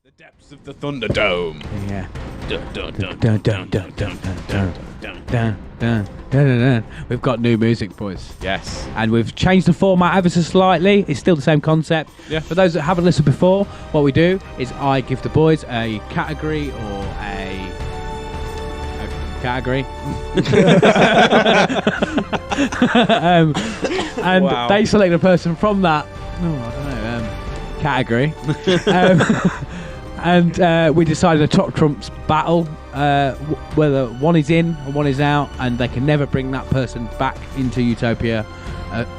The depths of the Thunderdome. Yeah. Dun, dun, dun, Dun, dun, dun, dun, dun, dun, dun, dun, dun. Dun, dun, dun, dun. We've got new music, boys. Yes. And we've changed the format ever so slightly. It's still the same concept. Yeah. For those that haven't listened before, what we do is I give the boys a category or a category. And Wow. they select a person from that. I don't know. Category. And we decided a top trumps battle, whether one is in or one is out, and they can never bring that person back into Utopia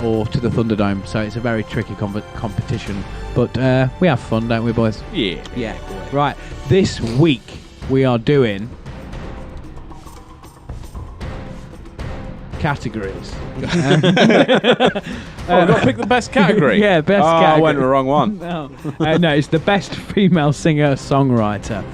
or to the Thunderdome. So it's a very tricky competition, but we have fun, don't we, boys? Yeah. Yeah. Right. This week we are doing categories. I've got to pick the best category. Yeah, best I category. went the wrong one. No, it's the best female singer-songwriter.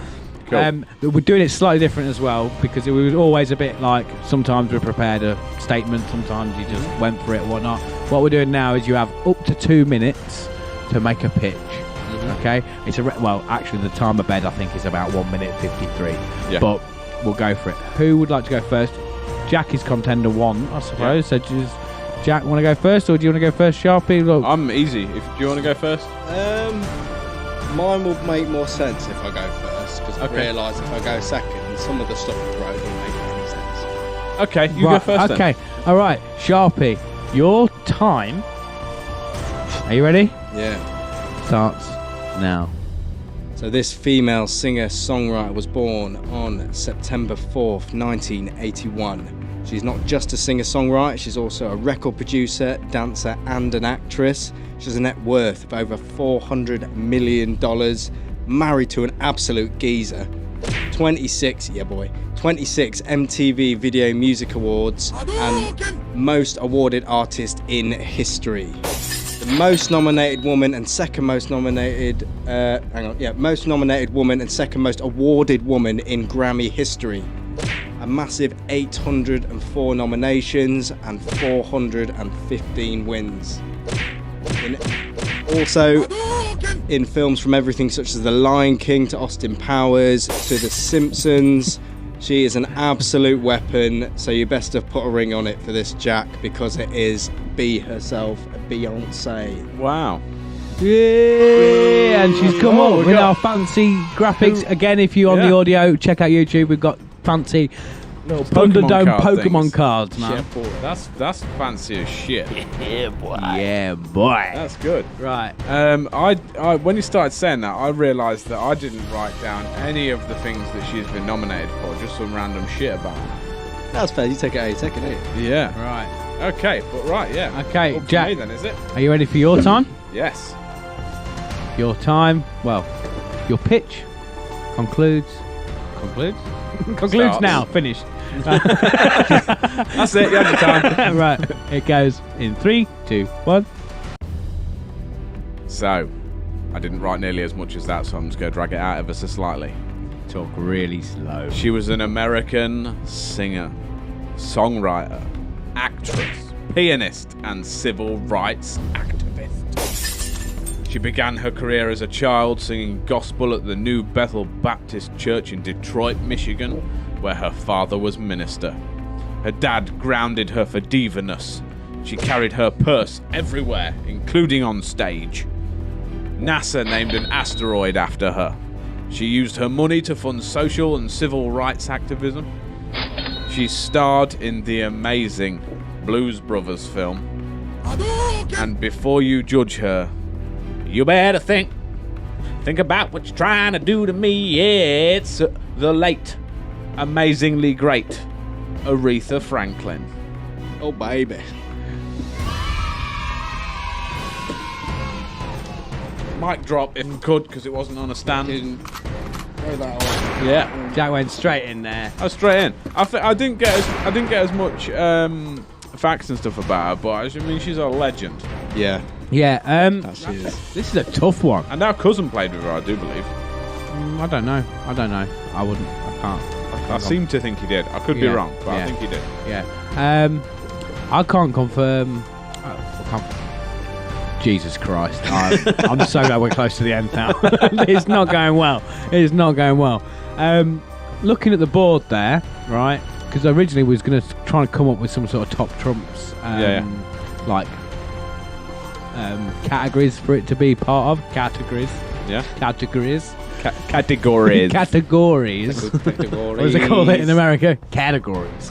Cool. We're doing it slightly different as well because it was always a bit like sometimes we prepared a statement, sometimes you just went for it and whatnot. What we're doing now is you have up to 2 minutes to make a pitch. Okay, it's actually the timer bed I think is about 1 minute 53. Yeah. But we'll go for it. Who would like to go first? Jack is contender 1, I suppose. Yeah. So does Jack want to go first, or do you want to go first, Sharpie? Look. I'm easy. Do you want to go first? Mine will make more sense if I go first, because I Okay. realise if I go second, some of the stuff you wrote won't make any sense. Okay, you go first then. Okay, all right, Sharpie, your time. Are you ready? Yeah. Starts now. So this female singer-songwriter was born on September 4th, 1981. She's not just a singer-songwriter, she's also a record producer, dancer and an actress. She has a net worth of over $400 million, married to an absolute geezer. 26 MTV Video Music Awards and most awarded artist in history. The most nominated woman and second most nominated most nominated woman and second most awarded woman in Grammy history. A massive 804 nominations and 415 wins. Also in films from everything such as The Lion King to Austin Powers to The Simpsons. She is an absolute weapon, so you best have put a ring on it for this, Jack, because it is B herself, Beyonce. Wow. Yeah, and she's come Oh, up we with got- our fancy graphics. Again, if you're on the Yeah. audio, check out YouTube. We've got fancy Little Thunderdome card Pokemon things. cards, man. Shit, boy. That's fancy as shit. Yeah, boy. That's good. Right. I when you started saying that, I realised that I didn't write down any of the things that she's been nominated for, just some random shit about her. That's fair, you take it how you take it, don't you? Yeah. Right. Okay, but right, yeah. Okay, Up to Jack. me then, is it? Are you ready for your time? Yes. Your time. Well, your pitch concludes Starts. now. Finished. That's it. You had your time. Right. It goes in 3, 2, 1. So, I didn't write nearly as much as that, so I'm just going to drag it out ever so slightly. Talk really slow. She was an American singer, songwriter, actress, pianist, and civil rights activist. She began her career as a child singing gospel at the New Bethel Baptist Church in Detroit, Michigan, where her father was minister. Her dad grounded her for diva-ness. She carried her purse everywhere, including on stage. NASA named an asteroid after her. She used her money to fund social and civil rights activism. She starred in the amazing Blues Brothers film. And before you judge her, you better think about what you're trying to do to me. Yeah, it's the late, amazingly great Aretha Franklin. Oh, baby. Mic drop if you could, because it wasn't on a stand. Yeah. Jack went straight in there. I was straight in. I didn't get as much facts and stuff about her, but I mean she's a legend. Yeah, Yeah. that she is. This is a tough one. And our cousin played with her, I do believe. I don't know. I wouldn't. I can't. I seem to think he did. I could be wrong, but I think he did. Yeah. I can't confirm. Jesus Christ. I'm so glad we're close to the end now. It's not going well. It's not going well. Looking at the board there, right? Because originally we was going to try and come up with some sort of top trumps, like categories for it to be part of. Categories. Yeah. Categories. Categories. Categories. What does they call it in America? Categories.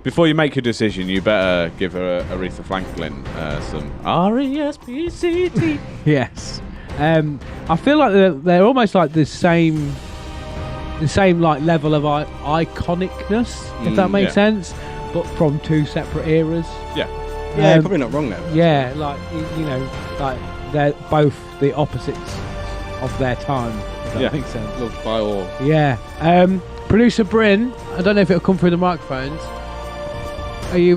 Before you make your decision, you better give Aretha Franklin some R-E-S-P-C-T. Yes. I feel like they're almost like the same like level of iconicness, if that makes sense, but from two separate eras. Yeah. Yeah, probably not wrong there. Yeah, like like they're both the opposites of their time, if that makes sense. Loved by all. Yeah. Producer Bryn, I don't know if it'll come through the microphones.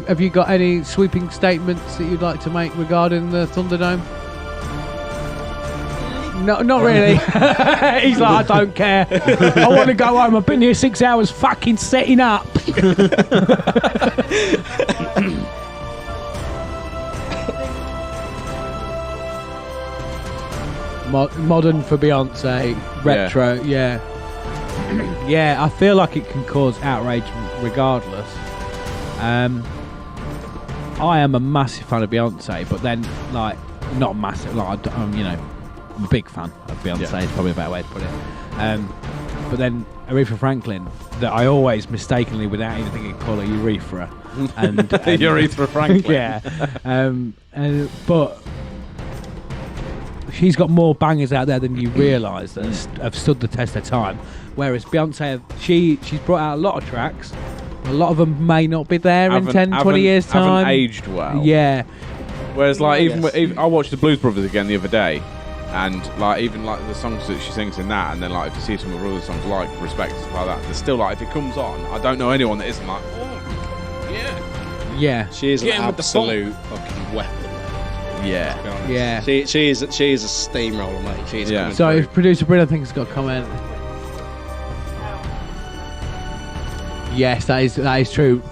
Have you got any sweeping statements that you'd like to make regarding the Thunderdome? No, not really. He's like, I don't care. I want to go home. I've been here 6 hours fucking setting up. Modern for Beyonce, retro, yeah. Yeah, I feel like it can cause outrage regardless. I am a massive fan of Beyonce, but then, like, not massive, like, I'm a big fan of Beyonce, is probably a better way to put it. But then Aretha Franklin, that I always mistakenly, without even thinking, call her Urethra. And Aretha Franklin. Yeah. But she's got more bangers out there than you realise that have stood the test of time. Whereas Beyonce, she's brought out a lot of tracks. A lot of them may not be there in 10, 20 years' time. Haven't aged well. Yeah. Whereas, like, even I watched the Blues Brothers again the other day, and like even like the songs that she sings in that, and then like if you see some of her other songs like Respect and stuff like that, there's still like if it comes on, I don't know anyone that isn't like, oh yeah. Yeah. She is an absolute fucking weapon. Yeah. Yeah. She is a steamroller, mate. She's coming So through. if producer Bryn, I think, has got a comment. Yes, that is true.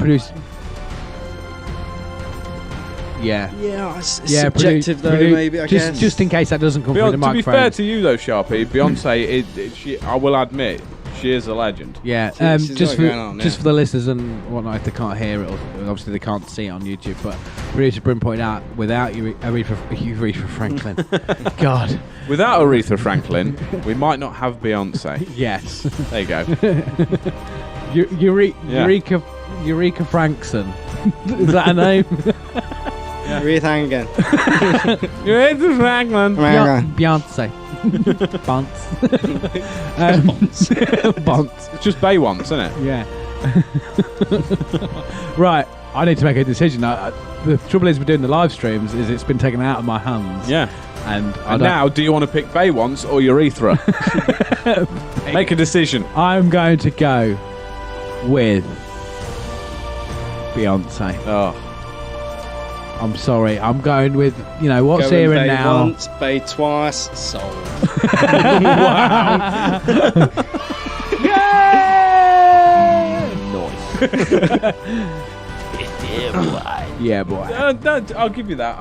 Yeah. Yeah, it's subjective though, maybe, I guess. Just in case that doesn't come through the To microphone. be fair to you though, Sharpie, Beyonce, I will admit, she is a legend. Yeah, She's just for the listeners and whatnot, if they can't hear it, or obviously they can't see it on YouTube, but producer Bryn pointed out, without Aretha Franklin, God. Without Aretha Franklin, we might not have Beyonce. Yes. There you go. Eureka Frankson. Is that a name? Rethang again. Aretha Franklin. Beyonce. Bonds. It's just BEYONCE, isn't it? Yeah. Right. I need to make a decision. The trouble is with doing the live streams is it's been taken out of my hands. Yeah. And now, do you want to pick BEYONCE or Urethra? Make a decision. I'm going to go with Beyonce. Oh. I'm sorry. I'm going with, what's here and now. Once, bay twice, sold. Wow. Yeah, boy. I'll give you that.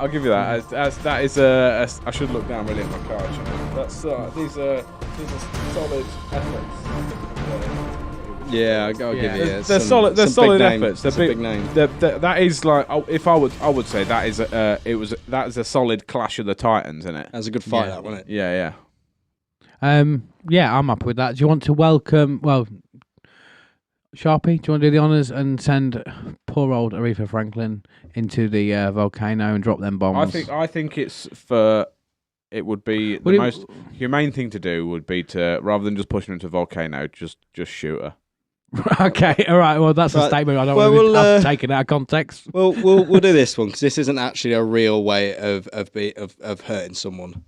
As that is I should look down really at my card. That's these are solid efforts. Yeah, I'll give you. They're solid. They're solid efforts. They're big name. That is like, if I would say that is that is a solid Clash of the Titans, isn't it? That's a good fight, that wasn't it? Yeah. Yeah, I'm up with that. Do you want to welcome? Well, Sharpie, do you want to do the honours and send poor old Aretha Franklin into the volcano and drop them bombs? I think it's for. It would be the most humane thing to do would be to, rather than just pushing her into a volcano, just shoot her. Okay, all right. Well, that's a statement I don't want to have taken out of context. Well, we'll do this one because this isn't actually a real way of hurting someone.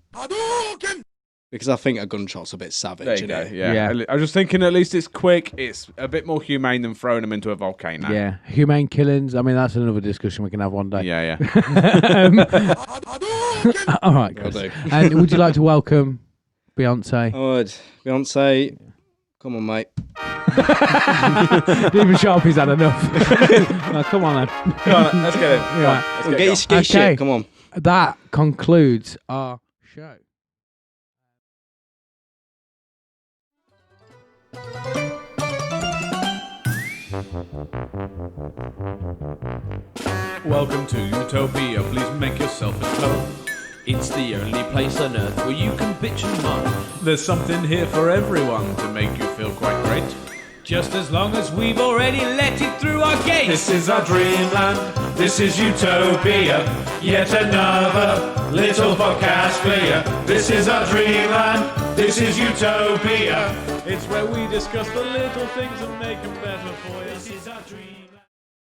Because I think a gunshot's a bit savage. There you go. Yeah. I was just thinking, at least it's quick. It's a bit more humane than throwing them into a volcano. Yeah, humane killings. I mean, that's another discussion we can have one day. Yeah. All right, guys. And would you like to welcome Beyonce? I would. Beyonce, come on, mate. Even Sharpie's had enough. No, come on, then. Come on, let's get it. Right. Get your shit. Come on. that concludes our show. Welcome to Utopia. Please make yourself at home. It's the only place on earth where you can bitch and moan. There's something here for everyone to make you feel quite great. Just as long as we've already let it through our gates. This is our dreamland, this is Utopia, yet another little podcast for you. This is our dreamland, this is Utopia. It's where we discuss the little things and make them better for you. This is our dream.